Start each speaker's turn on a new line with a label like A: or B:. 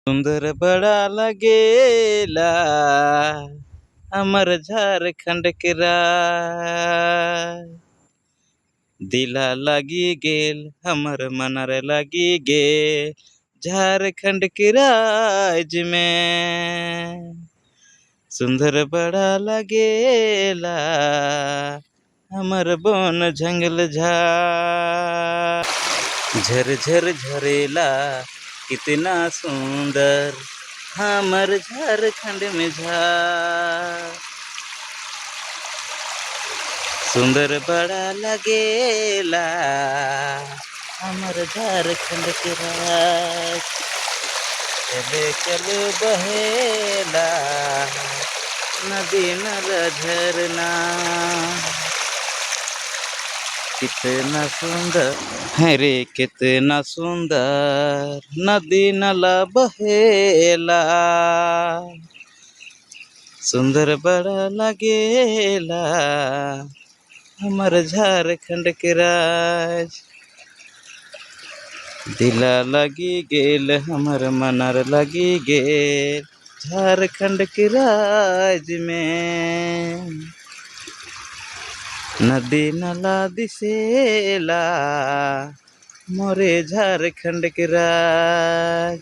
A: सुंदर बड़ा लगेला हमर झारखंड के राज। दिला लगी गेल हमर मनर लगी गेल झारखंड के राज में। सुंदर बड़ा लगेला हमर बन जंगल झाड़। झरझर झरेला कितना सुंदर हमर झारखंड में झाड़। सुंदर बड़ा लगेला हमर झारखंड के राज। चले चले बहेला नदी नाला झरना। कितना सुंदर है रे कितना सुंदर नदी नाला बहेला। सुंदर बड़ा लगेला हमर झारखंड के राज। दिला लगी गेल हमर मनर लगी गेल झारखंड के राज में। नदी नाला दिसेला मोरे झारखंड के राज।